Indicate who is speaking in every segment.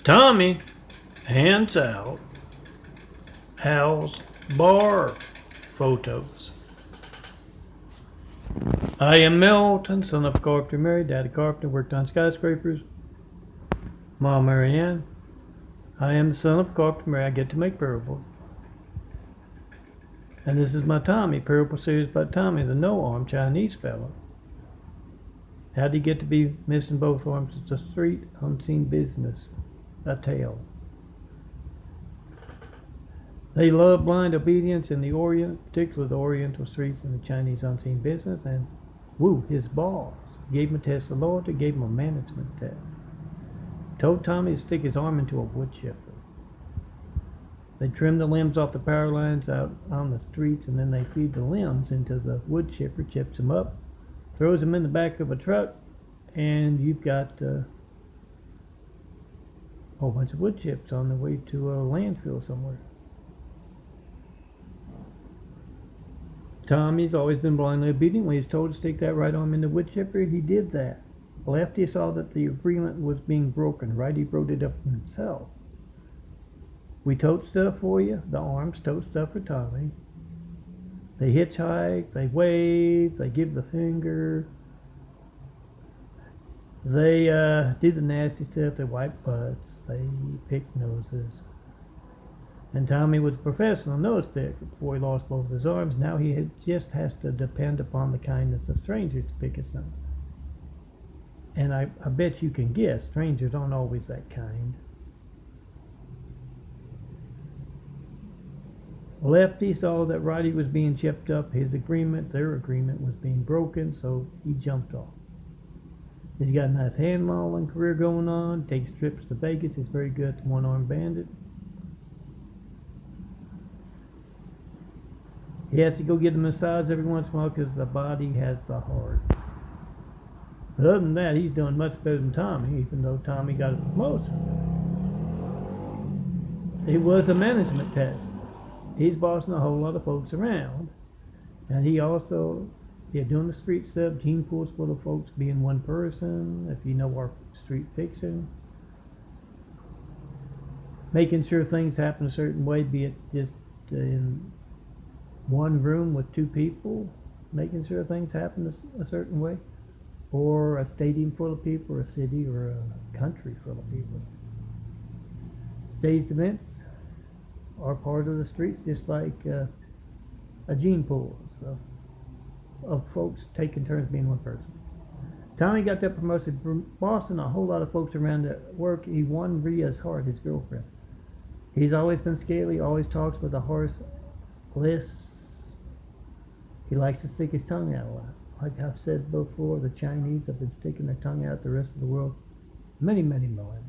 Speaker 1: Tommy hands out Hal's bar photos. I am Milton, son of a carpenter, married, daddy carpenter, worked on skyscrapers. Mom Marianne. I am the son of a carpenter, married, I get to make parables. And this is my Tommy, parable series about Tommy, the no-arm Chinese fellow. How'd he get to be missing both arms? It's a street, unseen business. A tale. They love blind obedience in the Orient, particularly the Oriental streets and the Chinese unseen business, and his boss gave him a test of loyalty, gave him a management test. Told Tommy to stick his arm into a wood chipper. They trim the limbs off the power lines out on the streets, and then they feed the limbs into the wood chipper, chips them up, throws them in the back of a truck, and you've got a whole bunch of wood chips on the way to a landfill somewhere. Tommy's always been blindly obedient. When he's told to stick that right arm in the wood chipper, he did that. Lefty saw that the agreement was being broken. Righty wrote it up himself. We tote stuff for you. The arms tote stuff for Tommy. They hitchhike, they wave, they give the finger. They do the nasty stuff. They wipe butts. They pick noses. And Tommy was a professional nose picker before he lost both his arms. Now he just has to depend upon the kindness of strangers to pick his nose. And I bet you can guess, strangers aren't always that kind. Lefty saw that Righty was being chipped up. Their agreement was being broken, so he jumped off. He's got a nice hand modeling career going on, takes trips to Vegas, he's very good at one-armed bandit. He has to go get a massage every once in a while because the body has the heart. But other than that, he's doing much better than Tommy, even though Tommy got a promotion. It was a management test. He's bossing a whole lot of folks around. And he also, doing the street stuff, gene pools full of folks being one person, if you know our street fiction. Making sure things happen a certain way, be it just in one room with two people, making sure things happen a certain way. Or a stadium full of people, or a city, or a country full of people. Staged events are part of the streets, just like a gene pool of folks taking turns being one person. Tommy got that promotion, bossing a whole lot of folks around at work. He won Rhea's heart, his girlfriend. He's always been scaly, always talks with a hoarse lisp. He likes to stick his tongue out a lot. Like I've said before, the Chinese have been sticking their tongue out the rest of the world many, many millennia.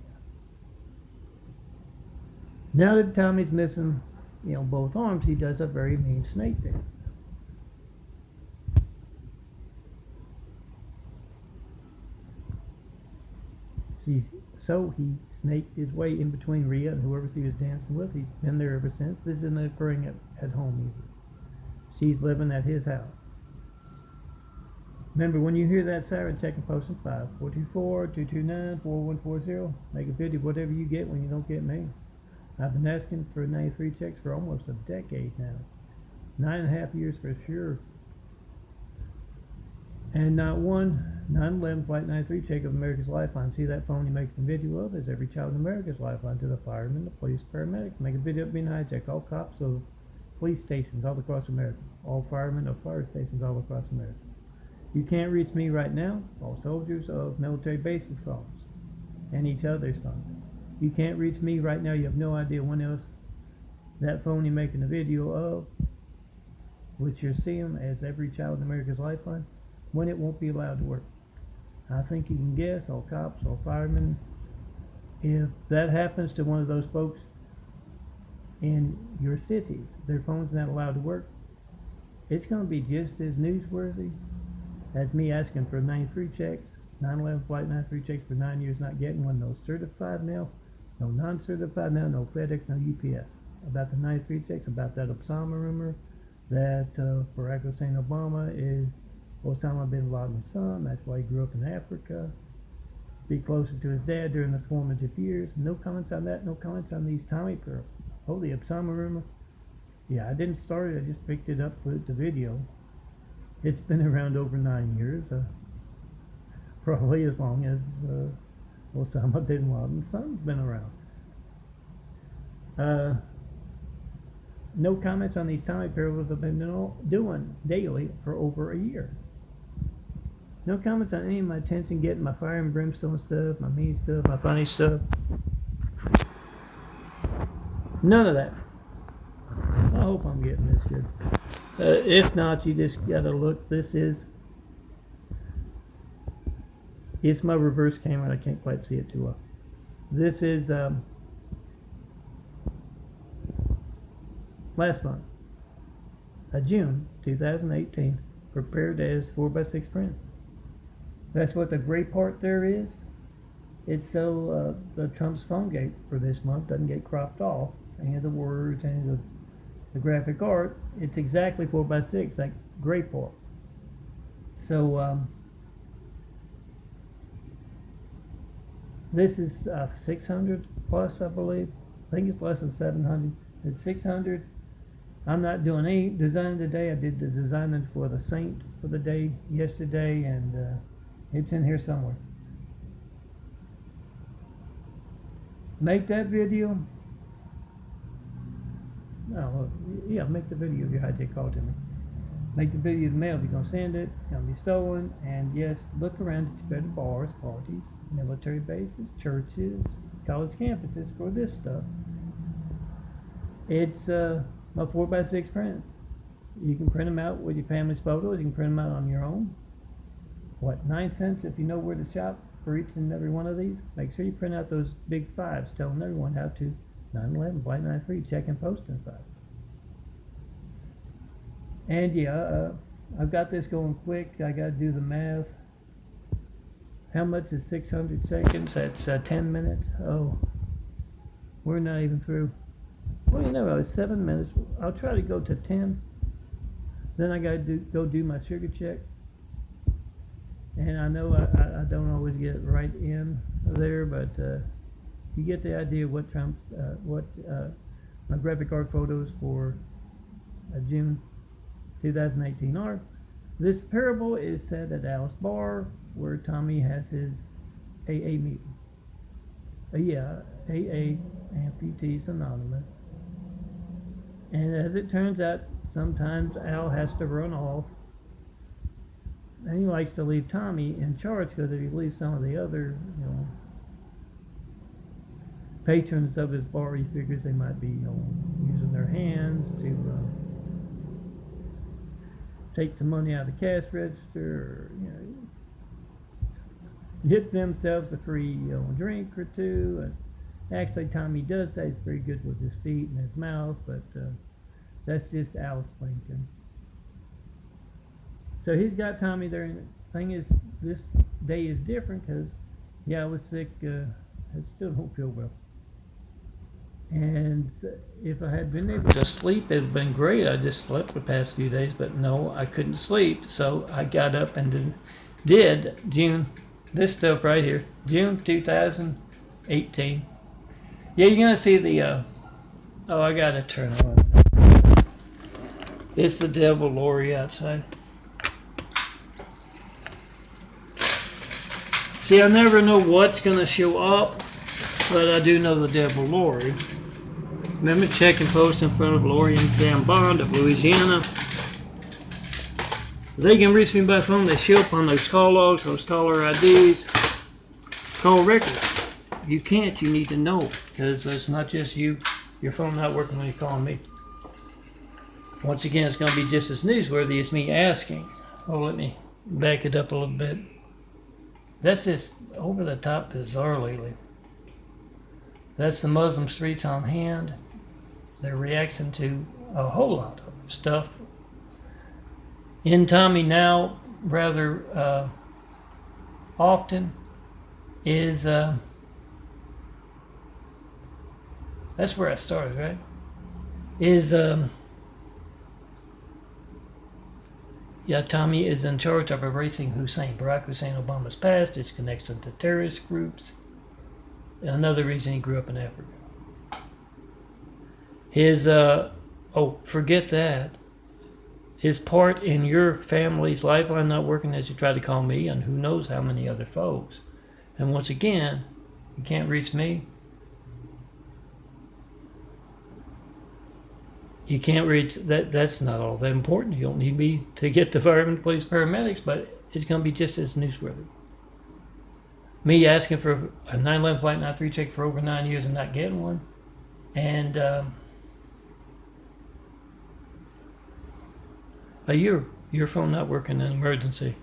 Speaker 1: Now that Tommy's missing, both arms, he does a very mean snake dance. So he snaked his way in between Rhea and whoever she was dancing with. He's been there ever since. This isn't occurring at home either. She's living at his house. Remember, when you hear that siren, check and post in 5-424-229-4140. Make a video, whatever you get when you don't get me. I've been asking for 93 checks for almost a decade now. 9.5 years for sure. And not one 9/11 Flight 93 check of America's Lifeline. See that phone you make a video of? Is every child in America's Lifeline to the firemen, the police, paramedics. Make a video of being hijacked. All cops of police stations all across America. All firemen of fire stations all across America. You can't reach me right now. All soldiers of military bases phones and each other's phones. You can't reach me right now. You have no idea when else that phone you're making a video of, which you're seeing as every child in America's Lifeline, when it won't be allowed to work. I think you can guess, all cops, all firemen, if that happens to one of those folks in your cities, their phone's not allowed to work, it's going to be just as newsworthy as me asking for 93 checks, 9/11 Flight 93 checks for 9 years, not getting one. No certified mail, no non-certified mail, no FedEx, no UPS. About the 93 checks, about that Osama rumor, that Barack Hussein Obama is Osama bin Laden's son. That's why he grew up in Africa. be closer to his dad during the formative years. No comments on that. No comments on these TAMI pearls. Oh, the Osama rumor. Yeah, I didn't start it. I just picked it up with the video. It's been around over 9 years. Probably as long as Osama bin Laden's son's been around. No comments on these TAMI pearls I've been doing daily for over a year. No comments on any of my attention getting, my fire and brimstone stuff, my mean stuff, my funny stuff. None of that. I hope I'm getting this good. If not, you just gotta look. It's my reverse camera. I can't quite see it too well. This is last month, June 2018, prepared as 4x6 print. That's what the gray part there is. It's so the Trump's phone gate for this month doesn't get cropped off. Any of the words, any of the graphic art, it's exactly 4x6, that gray part. So this is 600 plus, I believe. I think it's less than 700. It's 600. I'm not doing any design today. I did the designing for the Saint for the day yesterday, and it's in here somewhere. Make that video. Oh, yeah, make the video if you're hijack call to me. Make the video in the mail if you're going to send it. It's going to be stolen. And yes, look around at your better bars, parties, military bases, churches, college campuses for this stuff. It's my 4x6 prints. You can print them out with your family's photos. You can print them out on your own. What, 9 cents if you know where to shop for each and every one of these? Make sure you print out those big 5s telling everyone how to 9/11, Flight 93, check and post and 5. And yeah, I've got this going quick. I got to do the math. How much is 600 seconds? That's 10 minutes. Oh, we're not even through. Well, you know, it's 7 minutes. I'll try to go to 10. Then I got to go do my sugar check. And I know I don't always get it right in there, but you get the idea of what Trump, my graphic art photos for June 2018 are. This parable is set at Alice Bar, where Tommy has his AA meeting. Yeah, AA, Amputees Anonymous. And as it turns out, sometimes Al has to run off. And he likes to leave Tommy in charge, because if he leaves some of the other, patrons of his bar, he figures they might be, using their hands to take some money out of the cash register, or, get themselves a free, drink or two. And actually, Tommy does say he's very good with his feet and his mouth, but that's just Alice Lincoln. So he's got Tommy there, and the thing is, this day is different because, I was sick. I still don't feel well. And if I had been able to sleep, it would have been great. I just slept the past few days, but no, I couldn't sleep. So I got up and did June, this stuff right here, June 2018. Yeah, you're going to see the, I got to turn on. It's the devil Lori outside. See, I never know what's going to show up, but I do know the devil Lori. Remember, check and post in front of Lori and Sam Bond of Louisiana. They can reach me by phone. They show up on those call logs, those caller IDs, call records. If you can't, you need to know, because it's not just you, your phone not working when you're calling me. Once again, it's going to be just as newsworthy as me asking. Oh, let me back it up a little bit. That's just over the top bizarre lately. That's the Muslim streets on hand. Their reaction to a whole lot of stuff. In Tommy now, rather often, is that's where I started, right? Is Yeah, Tommy is in charge of erasing Barack Hussein Obama's past, his connection to terrorist groups. Another reason he grew up in Africa. His, forget that. His part in your family's lifeline not working as you try to call me and who knows how many other folks. And once again, you can't reach me. You can't reach that. That's not all that important. You don't need me to get the firemen, police, paramedics, but it's going to be just as newsworthy. Me asking for a 9/11 Flight 93 check for over 9 years and not getting one, and your phone not working in an emergency.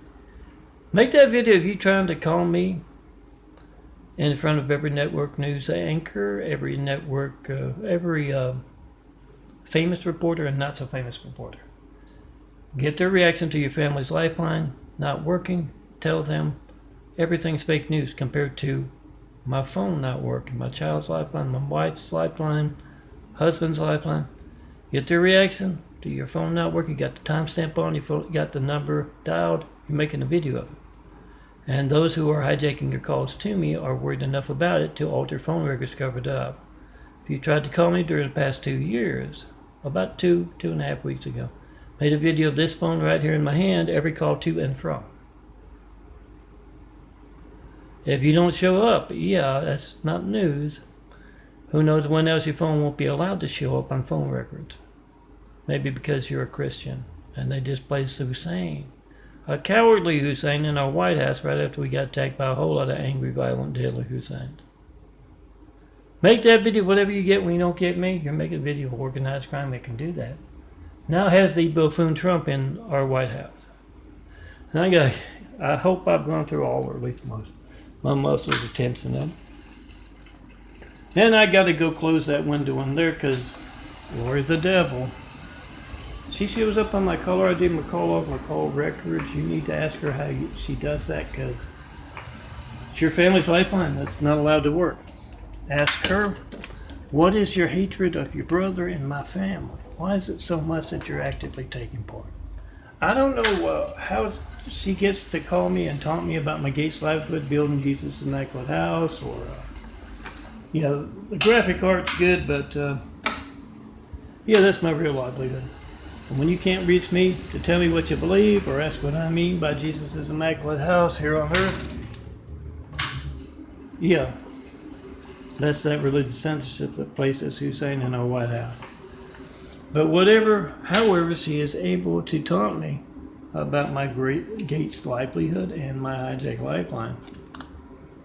Speaker 1: Make that video of you trying to call me in front of every network news anchor, every network, every famous reporter and not so famous reporter. Get their reaction to your family's lifeline not working. Tell them everything's fake news compared to my phone not working, my child's lifeline, my wife's lifeline, husband's lifeline. Get their reaction to your phone not working. You got the timestamp on your phone, you got the number dialed, you're making a video of it. And those who are hijacking your calls to me are worried enough about it to alter phone records covered up. If you tried to call me during the past 2 years, about 2.5 weeks ago, made a video of this phone right here in my hand, every call to and from. If you don't show up, yeah, that's not news. Who knows when else your phone won't be allowed to show up on phone records? Maybe because you're a Christian and they displaced Hussein. A cowardly Hussein in our White House right after we got attacked by a whole lot of angry, violent, deadly Husseins. Make that video, whatever you get when you don't get me. You're making a video of organized crime that can do that. Now has the buffoon Trump in our White House. And I hope I've gone through all, or at least most. My muscles are tensing up. Then I got to go close that window in there because, glory the devil. She shows up on my caller ID, my call log, my call records. You need to ask her how she does that because it's your family's lifeline. That's not allowed to work. Ask her, what is your hatred of your brother and my family? Why is it so much that you're actively taking part? I don't know how she gets to call me and taunt me about my Gates livelihood, building Jesus Immaculate House, or, the graphic art's good, but, that's my real livelihood. And when you can't reach me to tell me what you believe or ask what I mean by Jesus' Immaculate House here on earth, that's that religious censorship that places Hussein in our White House. But however, she is able to taunt me about my great Gates livelihood and my hijack lifeline.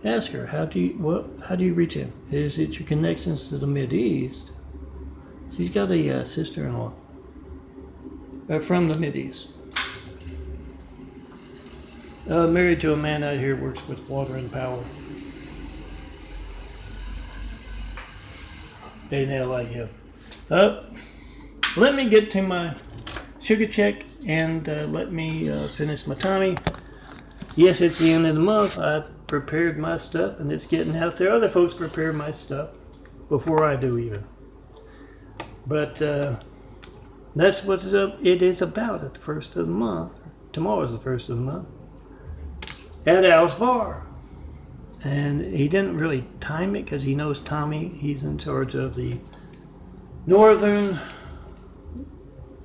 Speaker 1: Ask her, how do you reach him? Is it your connections to the Mideast? She's got a sister-in-law from the Mideast. Married to a man out here, works with water and power. In LA, let me get to my sugar check and let me finish my TAMI. Yes, it's the end of the month. I've prepared my stuff and it's getting out there. Other folks prepare my stuff before I do even. But that's what it is about at the first of the month. Tomorrow's the first of the month. At Al's Bar. And he didn't really time it because he knows Tommy. He's in charge of the northern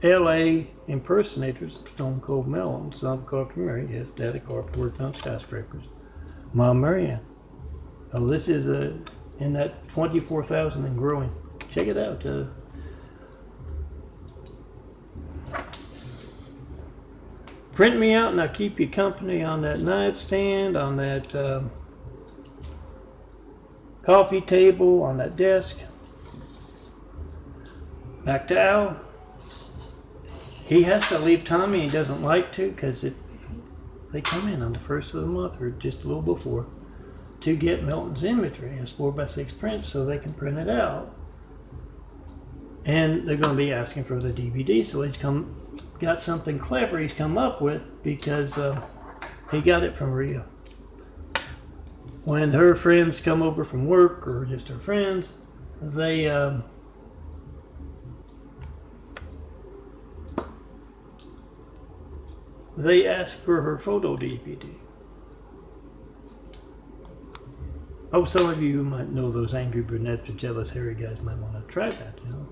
Speaker 1: LA impersonators of Stone Cold Melon, son of Carpenter Mary. Yes, Daddy Carpenter worked on skyscrapers. Mom Marianne. Oh, this is in that 24,000 and growing. Check it out. Print me out and I'll keep you company on that nightstand, on that coffee table, on that desk. Back to Al. He has to leave Tommy. He doesn't like to because they come in on the first of the month or just a little before to get Milton's imagery. It's 4x6 print so they can print it out. And they're going to be asking for the DVD. So he's got something clever he's come up with because he got it from Rhea. When her friends come over from work or just her friends, they they asked for her photo DVD. Oh, some of you might know those angry brunettes or jealous hairy guys might want to try that, you know.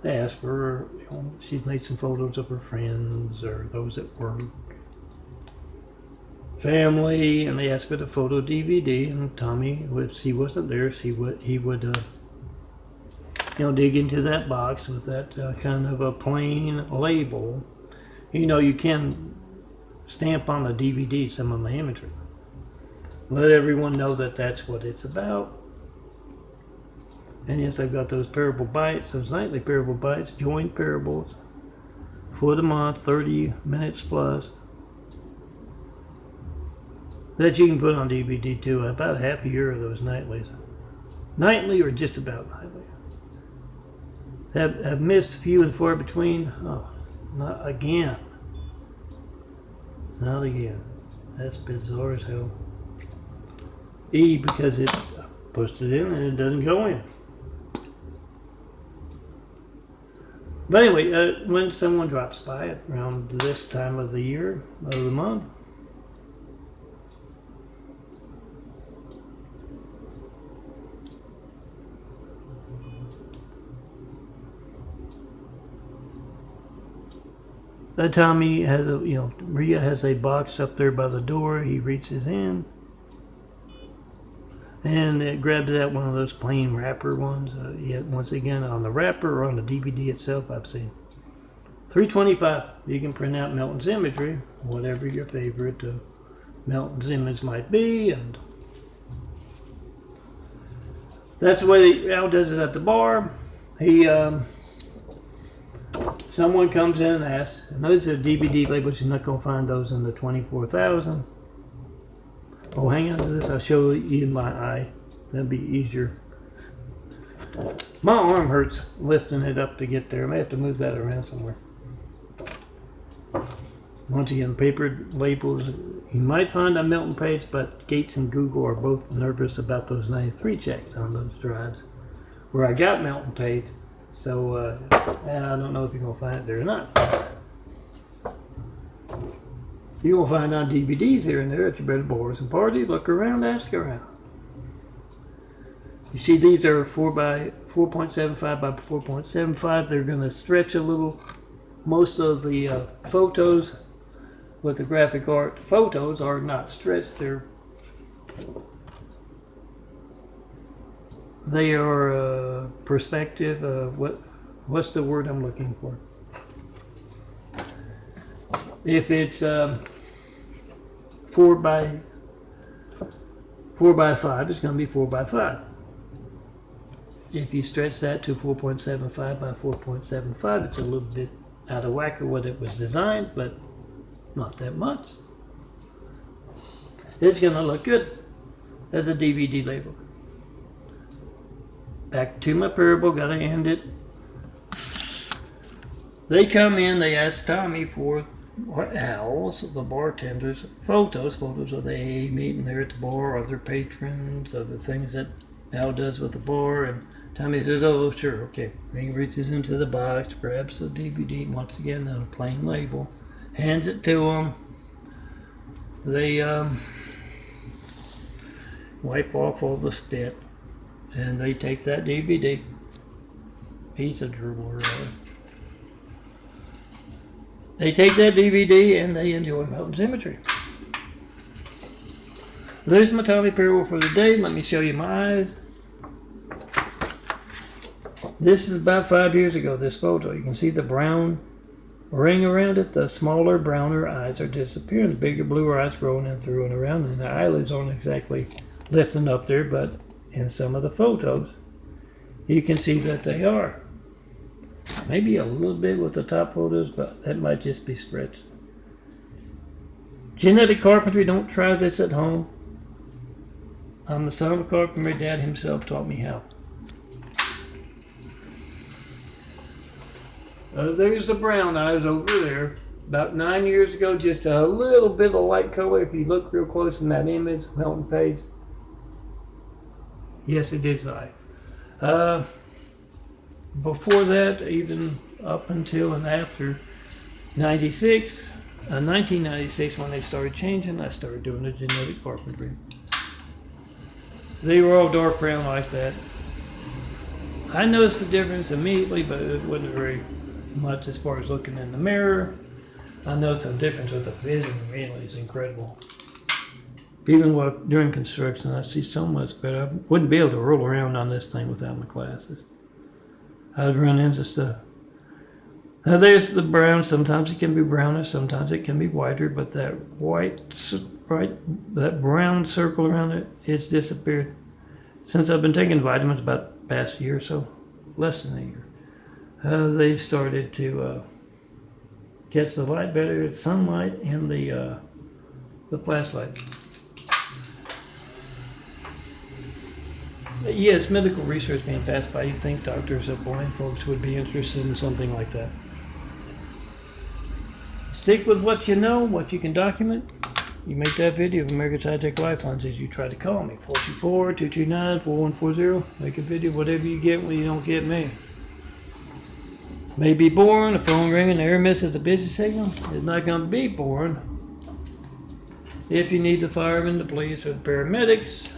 Speaker 1: They asked for her, you know, she'd made some photos of her friends or those at work, family, and they asked for the photo DVD. And Tommy, if she wasn't there, he would, you know, dig into that box with that kind of a plain label. You know, you can stamp on the DVD some of my imagery. Let everyone know that that's what it's about. And yes, I've got those parable bites, those nightly parable bites, joint parables for the month, 30 minutes plus, that you can put on DVD too. About half a year of those nightlies. Nightly or just about nightly. Have missed few and far between. Oh, not again. Not again. That's bizarre as hell. Because it pushed it in and it doesn't go in. But anyway, when someone drops by around this time of the year, of the month, Tommy has a, you know, Rhea has a box up there by the door. He reaches in and it grabs out one of those plain wrapper ones. Yet once again, on the wrapper or on the DVD itself, I've seen $3.25. You can print out Melton's imagery, whatever your favorite Melton's image might be, and that's the way Al does it at the bar. Someone comes in and asks, and those are DVD labels. You're not going to find those in the 24,000. Oh, hang on to this. I'll show you my eye. That'll be easier. My arm hurts lifting it up to get there. I may have to move that around somewhere. Once again, paper labels. You might find on Milton page, but Gates and Google are both nervous about those 93 checks on those drives where I got Milton page. So I don't know if you're going to find it there or not. You're going to find on DVDs here and there at your better bars and parties. Look around, ask around. You see, these are 4.75 by 4.75. They're going to stretch a little. Most of the photos with the graphic art photos are not stretched. They are perspective. What's the word I'm looking for? If it's 4 by 5, it's going to be 4 by 5. If you stretch that to 4.75 by 4.75, it's a little bit out of whack of what it was designed, but not that much. It's going to look good as a DVD label. Back to my parable, got to end it. They come in, they ask Tommy for Al's, the bartender's photos of the AA meeting there at the bar, other patrons, other things that Al does with the bar, and Tommy says, oh, sure, okay. He reaches into the box, grabs the DVD, once again, in a plain label, hands it to him. They wipe off all the spit, and they take that DVD. He's a drooler. They take that DVD and they enjoy Melton's imagery. There's my Tommy parable for the day. Let me show you my eyes. This is about 5 years ago, this photo. You can see the brown ring around it. The smaller, browner eyes are disappearing. The bigger, bluer eyes growing in through and around. And the eyelids aren't exactly lifting up there, but in some of the photos, you can see that they are. Maybe a little bit with the top photos, but that might just be stretched. Genetic carpentry, don't try this at home. I'm the son of a carpenter. Dad himself taught me how. There's the brown eyes over there. About 9 years ago, just a little bit of light color. If you look real close in that image, Melton Page. Yes, it is light. Before that, even up until and after 96, In 1996, when they started changing, I started doing the genetic carpentry. They were all dark brown like that. I noticed the difference immediately, but it wasn't very much as far as looking in the mirror. I noticed the difference with the vision immediately. It's incredible. Even during construction, I see so much better. I wouldn't be able to roll around on this thing without my glasses. I'd run into stuff. Now there's the brown. Sometimes it can be browner, sometimes it can be whiter, but that that brown circle around it, it's disappeared. Since I've been taking vitamins about the past year or so, less than a year, they've started to catch the light better, sunlight, and the flashlight. Yes, medical research being passed by. You think doctors of blind folks would be interested in something like that? Stick with what you know, what you can document. You make that video of America's High-Tech Lifelines as you try to call me. 424-229-4140. Make a video, whatever you get when you don't get me. May be boring, a phone ringing, error misses a busy signal. It's not going to be boring. If you need the firemen, the police, or the paramedics.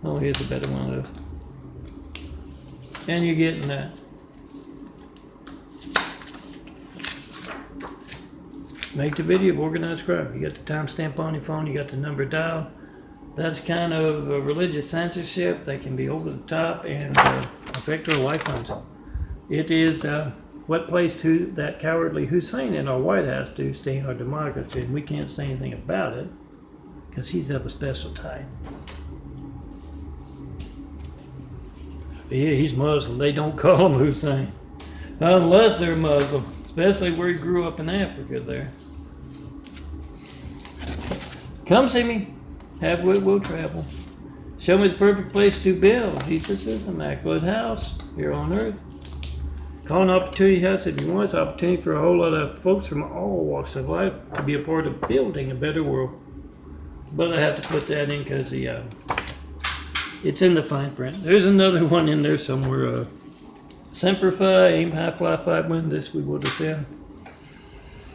Speaker 1: Oh, here's a better one of those. And you're getting that. Make the video of organized crime. You got the timestamp on your phone, you got the number dialed. That's kind of a religious censorship that can be over the top and affect our lifelines. It is what placed that cowardly Hussein in our White House to stain our democracy, and we can't say anything about it because he's of a special type. Yeah, he's Muslim. They don't call him Hussein unless they're Muslim, especially where he grew up in Africa there. Come see me. Have will travel. Show me the perfect place to build. Jesus' immaculate house here on earth. Call an opportunity house if you want. It's an opportunity for a whole lot of folks from all walks of life to be a part of building a better world. But I have to put that in because it's in the fine print. There's another one in there somewhere. Semper Fi, aim high, fly fly, win. This we will defend.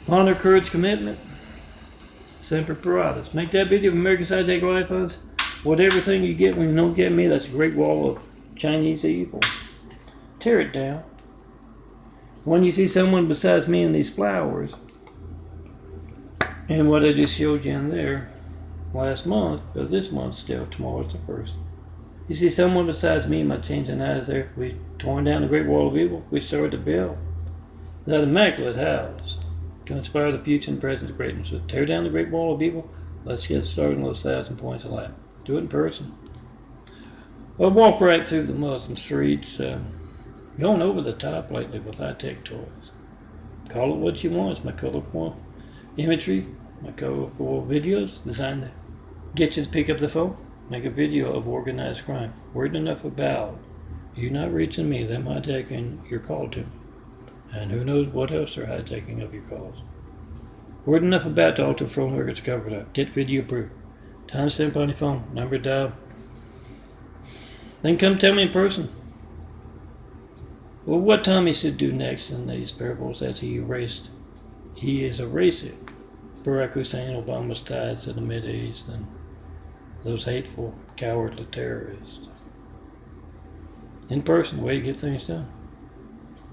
Speaker 1: Honor, courage, commitment. Semper Paratus. Make that video of America's High-Tech Lifelines. Whatever thing you get when you don't get me, that's a great wall of Chinese evil. Tear it down. When you see someone besides me in these flowers, and what I just showed you in there last month, or this month still, tomorrow's the first. You see someone besides me might change an eyes there. We torn down the great wall of evil. We started to build that immaculate house to inspire the future and present of greatness. So tear down the great wall of evil. Let's get started on those 1,000 points of light. Do it in person. I'll walk right through the Muslim streets, going over the top lately with high-tech toys. Call it what you want. It's my colorful imagery, my colorful videos designed to get you to pick up the phone. Make a video of organized crime. Word enough about you not reaching me, them hijacking your call to me. And who knows what else they're hijacking of your calls. Word enough about to alter phone records covered up. Get video proof. Timestamp on your phone. Number dial. Then come tell me in person. Well, what Tommy should do next in these parables as he is erasing Barack Hussein Obama's ties to the Mideast and those hateful, cowardly terrorists. In person, the way to get things done.